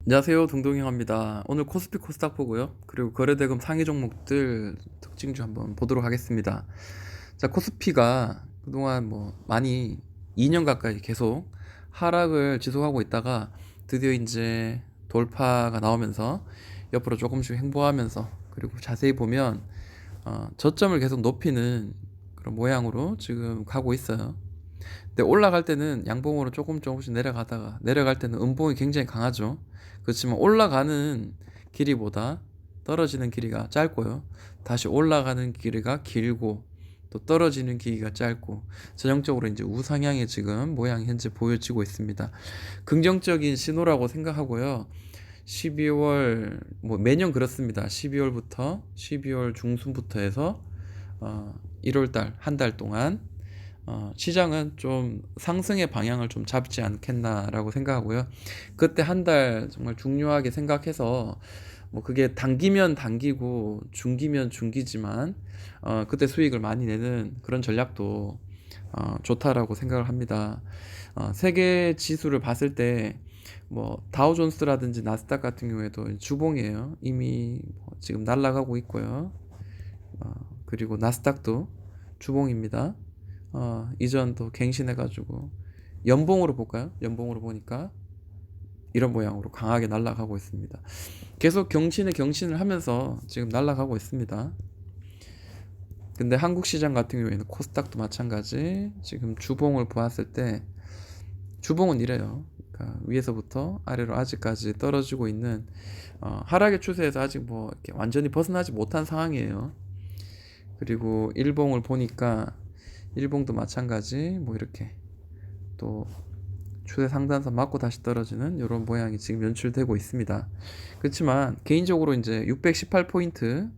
안녕하세요, 동동형입니다. 오늘 코스피 코스닥 보고요. 그리고 거래대금 상위 종목들 특징주 한번 보도록 하겠습니다. 자, 코스피가 그동안 많이 2년 가까이 계속 하락을 지속하고 있다가 드디어 이제 돌파가 나오면서 옆으로 조금씩 횡보하면서, 그리고 자세히 보면 저점을 계속 높이는 그런 모양으로 지금 가고 있어요. 근데 올라갈 때는 양봉으로 조금씩 내려가다가, 내려갈 때는 음봉이 굉장히 강하죠. 그렇지만 올라가는 길이보다 떨어지는 길이가 짧고요. 다시 올라가는 길이가 길고, 또 떨어지는 길이가 짧고, 전형적으로 이제 우상향의 지금 모양이 현재 보여지고 있습니다. 긍정적인 신호라고 생각하고요. 12월 매년 그렇습니다. 12월 중순부터 해서 1월 달 한 달 동안 시장은 좀 상승의 방향을 좀 잡지 않겠나라고 생각하고요. 그때 한 달 정말 중요하게 생각해서, 그게 단기면 단기고 중기면 중기지만 그때 수익을 많이 내는 그런 전략도 좋다라고 생각을 합니다. 세계 지수를 봤을 때 다우존스라든지 나스닥 같은 경우에도 주봉이에요. 이미 지금 날아가고 있고요. 그리고 나스닥도 주봉입니다. 이전도 갱신해가지고 연봉으로 볼까요? 연봉으로 보니까 이런 모양으로 강하게 날아가고 있습니다. 계속 경신을 하면서 지금 날아가고 있습니다. 근데 한국 시장 같은 경우에는 코스닥도 마찬가지. 지금 주봉을 보았을 때 주봉은 이래요. 그러니까 위에서부터 아래로 아직까지 떨어지고 있는 하락의 추세에서 아직 이렇게 완전히 벗어나지 못한 상황이에요. 그리고 일봉을 보니까 일봉도 마찬가지 이렇게 또 추세 상단선 맞고 다시 떨어지는 이런 모양이 지금 연출되고 있습니다. 그렇지만 개인적으로 이제 618포인트,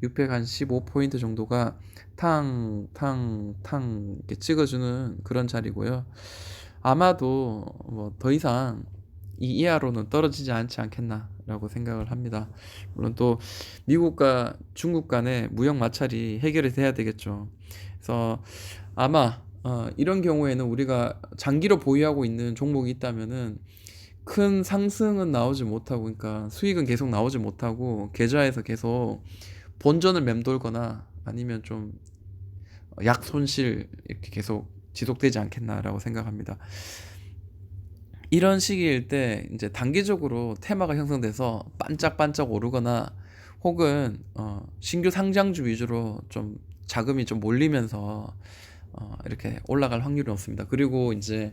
615포인트 정도가 탕탕탕 이렇게 찍어주는 그런 자리고요. 아마도 더 이상 이 이하로는 떨어지지 않지 않겠나라고 생각을 합니다. 물론 또 미국과 중국 간의 무역 마찰이 해결이 돼야 되겠죠. 그래서 아마 이런 경우에는 우리가 장기로 보유하고 있는 종목이 있다면은 큰 상승은 나오지 못하고, 그러니까 수익은 계속 나오지 못하고 계좌에서 계속 본전을 맴돌거나 아니면 좀 약손실 이렇게 계속 지속되지 않겠나라고 생각합니다. 이런 시기일 때 이제 단기적으로 테마가 형성돼서 반짝반짝 오르거나, 혹은 신규 상장주 위주로 좀 자금이 좀 몰리면서 이렇게 올라갈 확률이 높습니다. 그리고 이제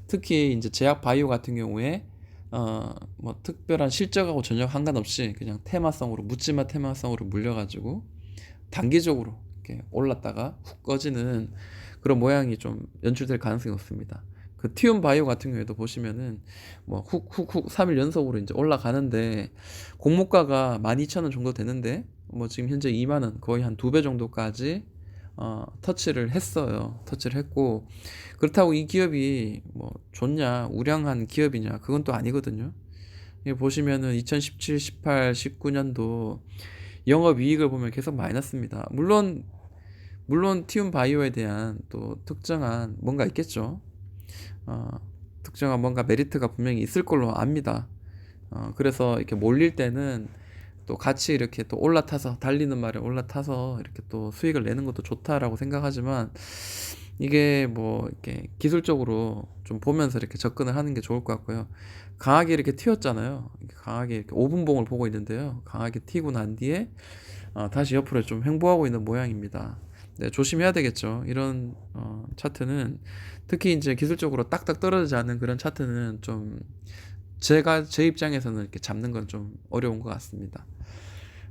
특히 이제 제약 바이오 같은 경우에 특별한 실적하고 전혀 상관없이 그냥 테마성으로, 묻지마 테마성으로 물려가지고 단기적으로 이렇게 올랐다가 훅 꺼지는 그런 모양이 좀 연출될 가능성이 높습니다. 그 티움 바이오 같은 경우에도 보시면은 훅훅훅 3일 연속으로 이제 올라가는데, 공모가가 12,000원 정도 되는데 지금 현재 2만 원, 거의 한 2배 정도까지 터치를 했어요. 터치를 했고, 그렇다고 이 기업이 좋냐, 우량한 기업이냐, 그건 또 아니거든요. 여기 보시면은 2017, 18, 19년도 영업이익을 보면 계속 마이너스입니다. 물론 티움 바이오에 대한 또 특정한 뭔가 있겠죠. 어, 특정한 뭔가 메리트가 분명히 있을 걸로 압니다. 그래서 이렇게 몰릴 때는 또 같이 이렇게 또 올라타서, 달리는 말에 올라타서 이렇게 또 수익을 내는 것도 좋다라고 생각하지만, 이게 이렇게 기술적으로 좀 보면서 이렇게 접근을 하는 게 좋을 것 같고요. 강하게 이렇게 튀었잖아요. 강하게 이렇게 5분봉을 보고 있는데요. 강하게 튀고 난 뒤에 다시 옆으로 좀 횡보하고 있는 모양입니다. 네, 조심해야 되겠죠. 이런 차트는 특히 이제 기술적으로 딱딱 떨어지지 않는 그런 차트는 좀 제 입장에서는 이렇게 잡는 건 좀 어려운 것 같습니다.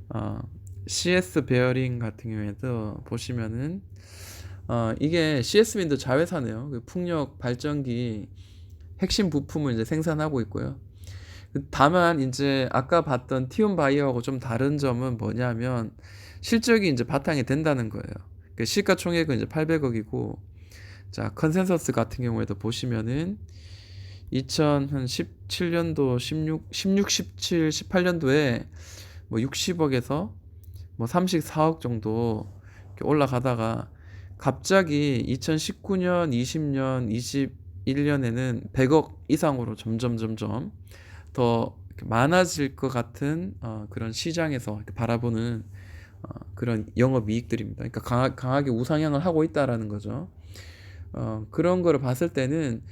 어, CS 베어링 같은 경우에도 보시면은 이게 CS 윈드 자회사네요. 그 풍력 발전기 핵심 부품을 이제 생산하고 있고요. 다만 이제 아까 봤던 티움 바이오하고 좀 다른 점은 뭐냐면, 실적이 이제 바탕이 된다는 거예요. 그 시가총액은 이제 800억이고, 자, 컨센서스 같은 경우에도 보시면은 2017년도 17, 18년도에 60억에서 34억 정도 이렇게 올라가다가, 갑자기 2019년, 20년, 21년에는 100억 이상으로 점점 더 많아질 것 같은 그런 시장에서 이렇게 바라보는 그런 영업이익들입니다. 그러니까 강하게 우상향을 하고 있다라는 거죠. 그런 거를 봤을 때는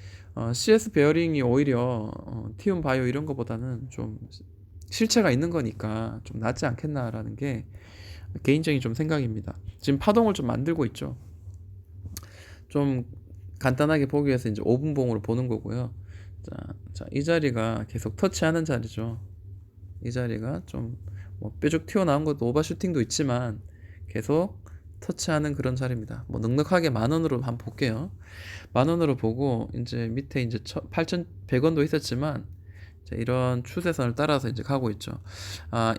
CS 베어링이 오히려 티움 바이오 이런 거보다는 좀 실체가 있는 거니까 좀 낫지 않겠나라는 게 개인적인 좀 생각입니다. 지금 파동을 좀 만들고 있죠. 좀 간단하게 보기 위해서 이제 5분봉으로 보는 거고요. 이 자리가 계속 터치하는 자리죠. 이 자리가 좀 뭐 뾰족 튀어나온 것도 오버슈팅도 있지만 계속 터치하는 그런 자리입니다. 뭐 넉넉하게 10,000원으로 한번 볼게요. 10,000원으로 보고 이제 밑에 이제 8,100원도 있었지만 이런 추세선을 따라서 이제 가고 있죠.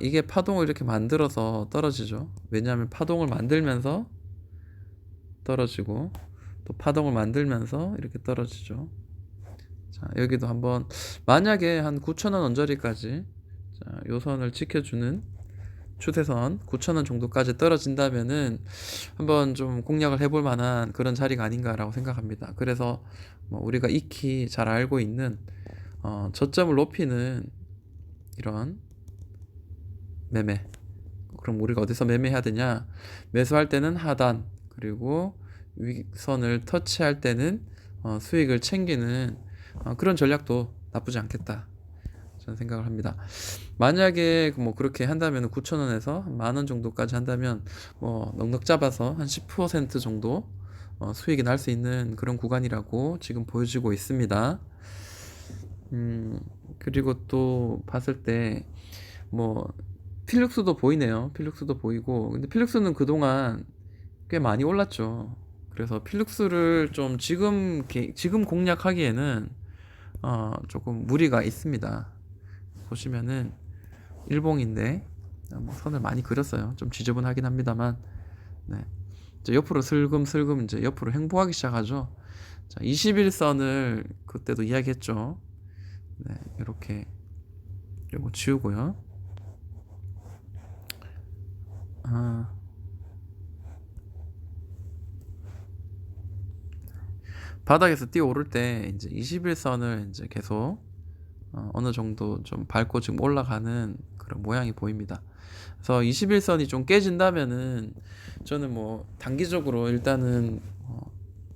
이게 파동을 이렇게 만들어서 떨어지죠. 왜냐하면 파동을 만들면서 떨어지고 또 파동을 만들면서 이렇게 떨어지죠. 자, 여기도 한번 만약에 한 9,000원 언저리까지 요 선을 지켜주는 추세선 9,000원 정도까지 떨어진다면은 한번 좀 공략을 해볼 만한 그런 자리가 아닌가라고 생각합니다. 그래서 뭐 우리가 익히 잘 알고 있는 저점을 높이는 이런 매매. 그럼 우리가 어디서 매매해야 되냐? 매수할 때는 하단, 그리고 윗선을 터치할 때는 수익을 챙기는 그런 전략도 나쁘지 않겠다. 저는 생각을 합니다. 만약에 뭐 그렇게 한다면 9,000원에서 10,000원 정도까지 한다면 뭐 넉넉 잡아서 한 10% 정도 수익이 날 수 있는 그런 구간이라고 지금 보여지고 있습니다. 그리고 또 봤을 때 뭐 필룩스도 보이네요. 필룩스도 보이고, 근데 필룩스는 그동안 꽤 많이 올랐죠. 그래서 필룩스를 좀 지금 공략하기에는 조금 무리가 있습니다. 보시면은 일봉인데 뭐 선을 많이 그렸어요. 좀 지저분하긴 합니다만, 네. 이제 옆으로 슬금슬금 이제 옆으로 횡보하기 시작하죠. 자, 21선을 그때도 이야기했죠. 네, 이렇게 요거 지우고요. 바닥에서 뛰어오를 때 이제 21선을 이제 계속 어느 정도 좀 밟고 지금 올라가는 그런 모양이 보입니다. 그래서 21선이 좀 깨진다면은 저는 뭐 단기적으로 일단은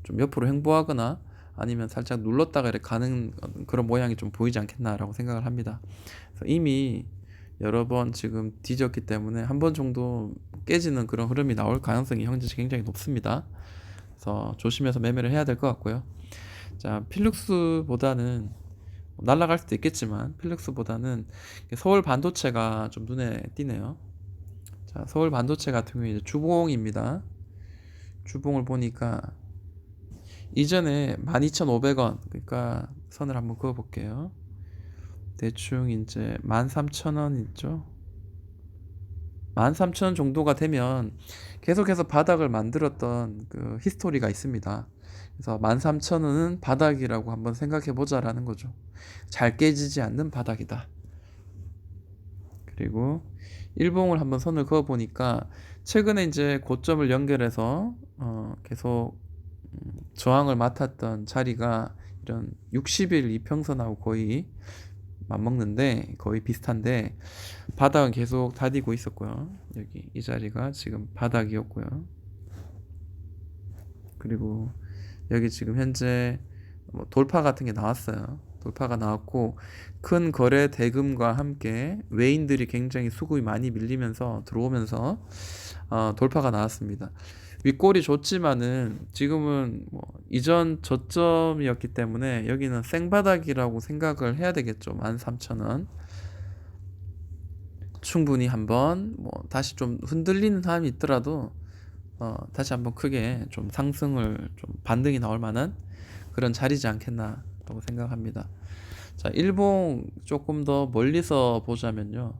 좀 옆으로 횡보하거나 아니면 살짝 눌렀다가 이렇게 가는 그런 모양이 좀 보이지 않겠나라고 생각을 합니다. 그래서 이미 여러 번 지금 뒤졌기 때문에 한 번 정도 깨지는 그런 흐름이 나올 가능성이 현재 굉장히 높습니다. 그래서 조심해서 매매를 해야 될 것 같고요. 자, 필룩스보다는 날아갈 수도 있겠지만 필룩스보다는 서울 반도체가 좀 눈에 띄네요. 자, 서울 반도체 같은 경우에 이제 주봉입니다. 주봉을 보니까 이전에 12,500원, 그러니까 선을 한번 그어 볼게요. 대충 이제 13,000원 있죠. 13,000원 정도가 되면 계속해서 바닥을 만들었던 그 히스토리가 있습니다. 그래서 13,000원은 바닥이라고 한번 생각해 보자라는 거죠. 잘 깨지지 않는 바닥이다. 그리고 일봉을 한번 선을 그어 보니까 최근에 이제 고점을 연결해서 계속 저항을 맡았던 자리가 이런 60일 이평선하고 거의 맞먹는데, 거의 비슷한데 바닥은 계속 다디고 있었고요. 여기 이 자리가 지금 바닥이었고요. 그리고 여기 지금 현재 뭐 돌파 같은 게 나왔어요. 돌파가 나왔고 큰 거래 대금과 함께 외인들이 굉장히 수급이 많이 밀리면서 들어오면서 돌파가 나왔습니다. 윗골이 좋지만은 지금은 뭐 이전 저점이었기 때문에 여기는 생바닥이라고 생각을 해야 되겠죠. 13,000원. 충분히 한번 뭐 다시 좀 흔들리는 사람이 있더라도 다시 한번 크게 좀 상승을 좀 반등이 나올 만한 그런 자리지 않겠나라고 생각합니다. 자, 일봉 조금 더 멀리서 보자면요.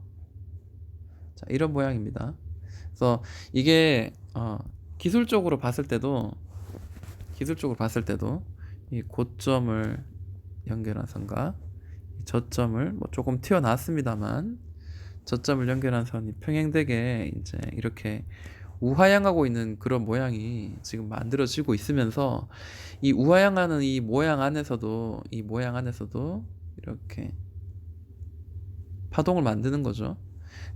자, 이런 모양입니다. 그래서 이게 기술적으로 봤을 때도 이 고점을 연결한 선과 저점을 뭐 조금 튀어나왔습니다만, 저점을 연결한 선이 평행되게 이제 이렇게 우하향하고 있는 그런 모양이 지금 만들어지고 있으면서 이 우하향하는 이 모양 안에서도 이렇게 파동을 만드는 거죠.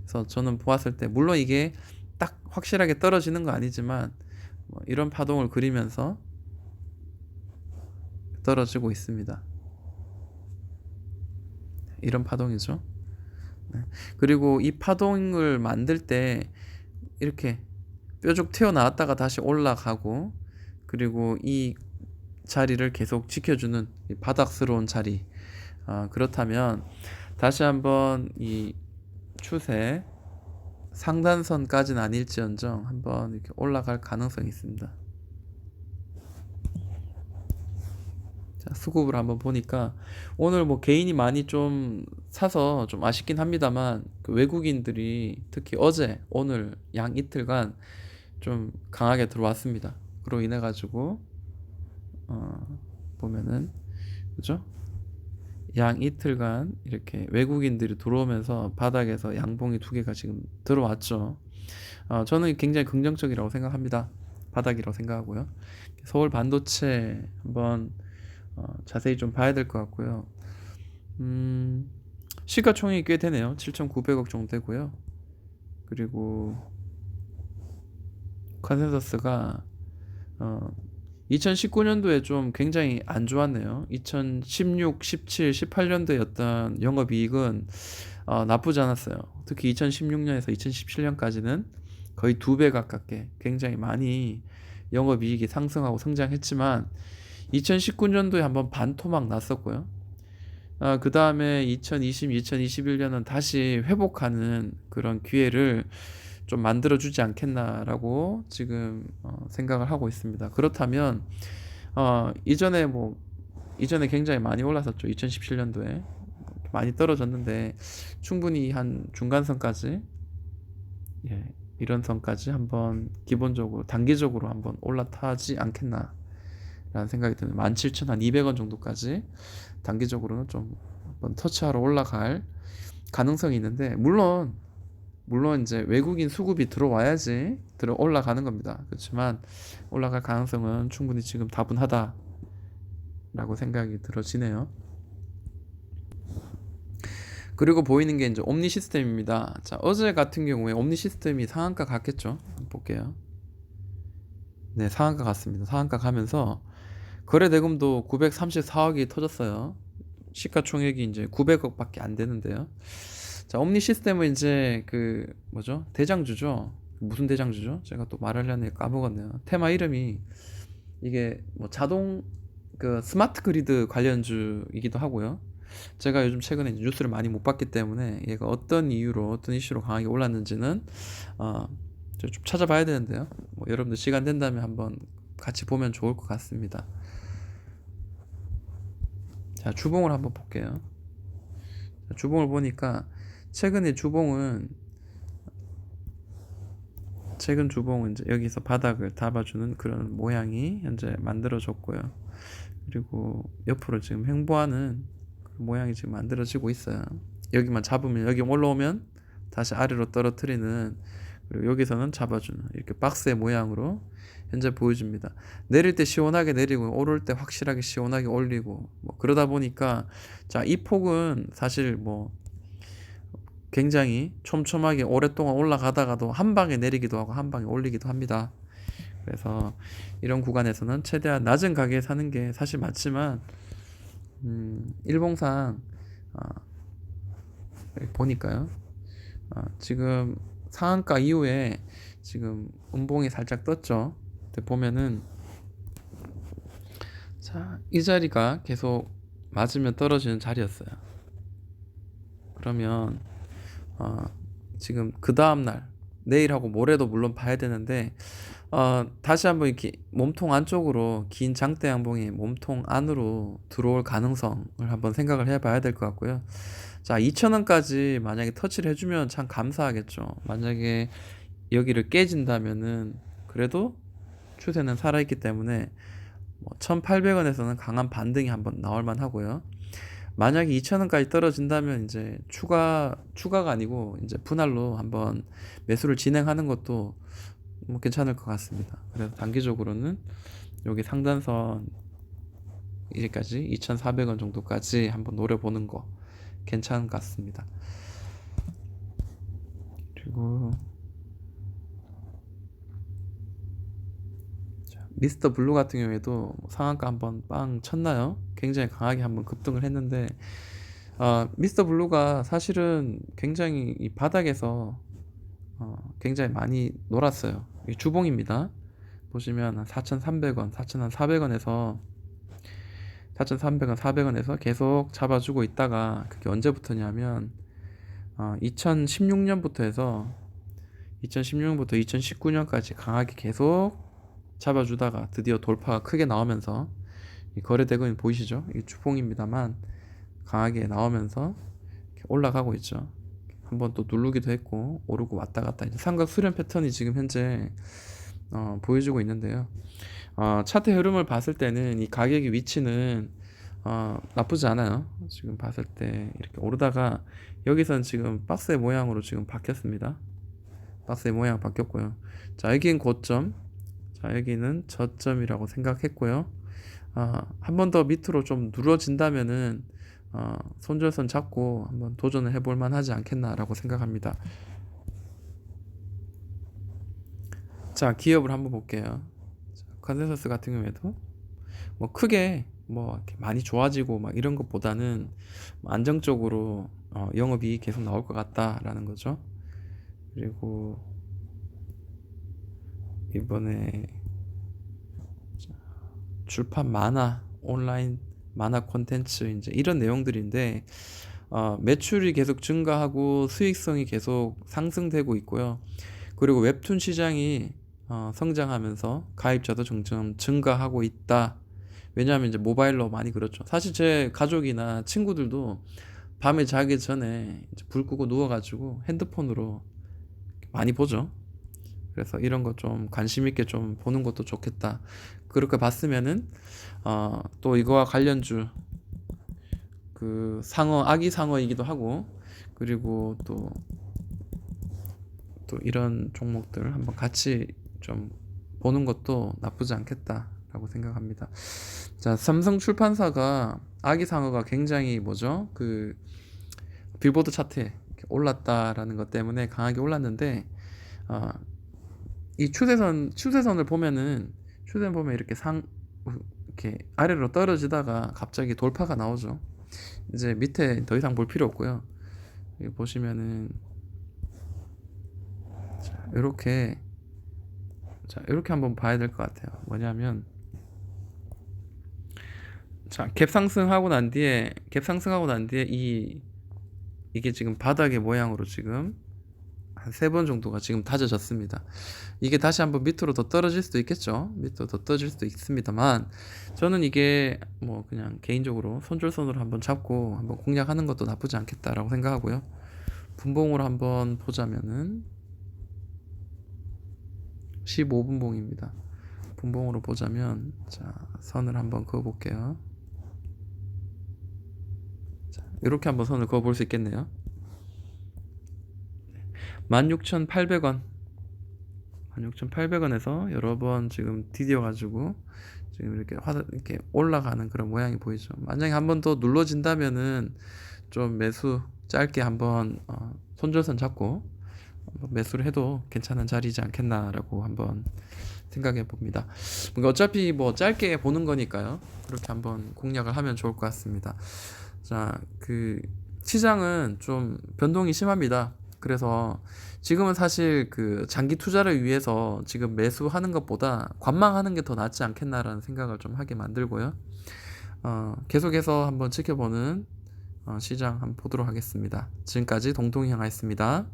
그래서 저는 보았을 때 물론 이게 딱 확실하게 떨어지는 거 아니지만 뭐 이런 파동을 그리면서 떨어지고 있습니다. 이런 파동이죠. 네. 그리고 이 파동을 만들 때 이렇게 뾰족 튀어나왔다가 다시 올라가고, 그리고 이 자리를 계속 지켜주는 이 바닥스러운 자리, 그렇다면 다시 한번 이 추세 상단선까지는 아닐지언정 한번 이렇게 올라갈 가능성이 있습니다. 자, 수급을 한번 보니까 오늘 뭐 개인이 많이 좀 사서 좀 아쉽긴 합니다만, 그 외국인들이 특히 어제 오늘 양 이틀간 좀 강하게 들어왔습니다. 그로 인해 가지고 보면은, 그죠? 양 이틀간 이렇게 외국인들이 들어오면서 바닥에서 양봉이 두 개가 지금 들어왔죠. 저는 굉장히 긍정적이라고 생각합니다. 바닥이라고 생각하고요. 서울 반도체 한번 자세히 좀 봐야 될 것 같고요. 시가총액이 꽤 되네요. 7,900억 정도 되고요. 그리고 컨센서스가 2019년도에 좀 굉장히 안 좋았네요. 2016, 17, 18년도였던 영업이익은 나쁘지 않았어요. 특히 2016년에서 2017년까지는 거의 2배 가깝게 굉장히 많이 영업이익이 상승하고 성장했지만, 2019년도에 한번 반토막 났었고요. 그 다음에 2020, 2021년은 다시 회복하는 그런 기회를 좀 만들어주지 않겠나라고 지금 생각을 하고 있습니다. 그렇다면 이전에 굉장히 많이 올랐었죠. 2017년도에 많이 떨어졌는데 충분히 한 중간선까지, 예, 이런 선까지 한번 기본적으로 단기적으로 한번 올라타지 않겠나 라는 생각이 드는, 17,200원 정도까지 단기적으로는 좀 한번 터치하러 올라갈 가능성이 있는데, 물론 이제 외국인 수급이 들어와야지 올라가는 겁니다. 그렇지만 올라갈 가능성은 충분히 지금 다분하다라고 생각이 들어지네요. 그리고 보이는 게 이제 옴니 시스템입니다. 자, 어제 같은 경우에 옴니 시스템이 상한가 갔겠죠. 한번 볼게요. 네, 상한가 갔습니다. 상한가 가면서 거래 대금도 934억이 터졌어요. 시가총액이 이제 900억밖에 안 되는데요. 자, 옴니 시스템은 이제 그 뭐죠? 대장주죠. 무슨 대장주죠? 제가 또 말하려니 까먹었네요. 테마 이름이 이게 뭐 자동 그 스마트 그리드 관련주이기도 하고요. 제가 요즘 최근에 뉴스를 많이 못 봤기 때문에 얘가 어떤 이유로 어떤 이슈로 강하게 올랐는지는 좀 찾아봐야 되는데요. 뭐 여러분들 시간 된다면 한번 같이 보면 좋을 것 같습니다. 자, 주봉을 한번 볼게요. 자, 주봉을 보니까 최근 주봉은 이제 여기서 바닥을 잡아주는 그런 모양이 현재 만들어졌고요. 그리고 옆으로 지금 횡보하는 모양이 지금 만들어지고 있어요. 여기만 잡으면, 여기 올라오면 다시 아래로 떨어뜨리는, 그리고 여기서는 잡아주는 이렇게 박스의 모양으로 현재 보여줍니다. 내릴 때 시원하게 내리고 오를 때 확실하게 시원하게 올리고, 뭐 그러다 보니까, 자, 이 폭은 사실 뭐 굉장히 촘촘하게 오랫동안 올라가다가도 한 방에 내리기도 하고 한 방에 올리기도 합니다. 그래서 이런 구간에서는 최대한 낮은 가격에 사는 게 사실 맞지만, 일봉상 보니까요, 지금 상한가 이후에 지금 음봉이 살짝 떴죠. 보면은, 자, 이 자리가 계속 맞으면 떨어지는 자리였어요. 그러면 지금 그 다음날 내일하고 모레도 물론 봐야 되는데, 다시 한번 이렇게 몸통 안쪽으로 긴 장대 양봉이 몸통 안으로 들어올 가능성을 한번 생각을 해봐야 될 것 같고요. 자, 2,000원까지 만약에 터치를 해주면 참 감사하겠죠. 만약에 여기를 깨진다면은 그래도 추세는 살아있기 때문에 뭐 1,800원에서는 강한 반등이 한번 나올만 하고요. 만약에 2,000원까지 떨어진다면 이제 추가가 아니고 이제 분할로 한번 매수를 진행하는 것도 뭐 괜찮을 것 같습니다. 그래서 단기적으로는 여기 상단선 이제까지 2,400원 정도까지 한번 노려보는 거 괜찮은 것 같습니다. 미스터 블루 같은 경우에도 상한가 한번 빵 쳤나요? 굉장히 강하게 한번 급등을 했는데 미스터 블루가 사실은 굉장히 이 바닥에서 굉장히 많이 놀았어요. 이 주봉입니다. 보시면 4,300원, 4,400원에서 4,300원, 400원에서 계속 잡아주고 있다가 그게 언제부터냐면 2016년부터 해서 2016년부터 2019년까지 강하게 계속 잡아주다가 드디어 돌파가 크게 나오면서 이 거래대금이 보이시죠? 이 주봉입니다만 강하게 나오면서 이렇게 올라가고 있죠. 한번 또 누르기도 했고 오르고 왔다 갔다 이제 삼각 수렴 패턴이 지금 현재 보여주고 있는데요. 차트 흐름을 봤을 때는 이 가격의 위치는 나쁘지 않아요. 지금 봤을 때 이렇게 오르다가 여기선 지금 박스의 모양으로 지금 바뀌었습니다. 박스의 모양 바뀌었고요. 자, 여기는 고점, 자, 여기는 저점이라고 생각했고요. 한 번 더 밑으로 좀 누러진다면은 손절선 잡고 한번 도전을 해볼 만하지 않겠나라고 생각합니다. 자, 기업을 한번 볼게요. 자, 컨센서스 같은 경우에도 뭐 크게 뭐 이렇게 많이 좋아지고 막 이런 것보다는 안정적으로 영업이 계속 나올 것 같다라는 거죠. 그리고 이번에 출판 만화 온라인 만화 콘텐츠 이제 이런 내용들인데 매출이 계속 증가하고 수익성이 계속 상승되고 있고요. 그리고 웹툰 시장이 성장하면서 가입자도 점점 증가하고 있다. 왜냐하면 이제 모바일로 많이 그렇죠. 사실 제 가족이나 친구들도 밤에 자기 전에 이제 불 끄고 누워가지고 핸드폰으로 많이 보죠. 그래서 이런 거 좀 관심 있게 좀 보는 것도 좋겠다. 그렇게 봤으면은 또 이거와 관련주 그 상어 아기 상어이기도 하고 그리고 또 이런 종목들 한번 같이 좀 보는 것도 나쁘지 않겠다라고 생각합니다. 자, 삼성 출판사가 아기 상어가 굉장히 뭐죠? 그 빌보드 차트에 이렇게 올랐다라는 것 때문에 강하게 올랐는데 이 추세선을 보면은 추세선 보면 이렇게 아래로 떨어지다가 갑자기 돌파가 나오죠. 이제 밑에 더 이상 볼 필요 없고요. 여기 보시면은 이렇게 이렇게 한번 봐야 될 것 같아요. 뭐냐면 자, 갭 상승하고 난 뒤에 이게 지금 바닥의 모양으로 지금 한 3번 정도가 지금 다져졌습니다. 이게 다시 한번 밑으로 더 떨어질 수도 있겠죠. 밑으로 더 떨어질 수도 있습니다만 저는 이게 뭐 그냥 개인적으로 손절선으로 한번 잡고 한번 공략하는 것도 나쁘지 않겠다라고 생각하고요. 분봉으로 한번 보자면은 15분봉입니다. 분봉으로 보자면 자, 선을 한번 그어 볼게요. 자, 이렇게 한번 선을 그어 볼 수 있겠네요. 16,800원 16,800원에서 여러 번 지금 디뎌 가지고 지금 이렇게 올라가는 그런 모양이 보이죠. 만약에 한 번 더 눌러진다면은 좀 매수 짧게 한번 손절선 잡고 매수를 해도 괜찮은 자리이지 않겠나라고 한번 생각해 봅니다. 그러니까 어차피 뭐 짧게 보는 거니까요. 그렇게 한번 공략을 하면 좋을 것 같습니다. 자, 그 시장은 좀 변동이 심합니다. 그래서 지금은 사실 그 장기 투자를 위해서 지금 매수하는 것보다 관망하는 게 더 낫지 않겠나라는 생각을 좀 하게 만들고요. 계속해서 한번 지켜보는 시장 한번 보도록 하겠습니다. 지금까지 동동이 형아였습니다.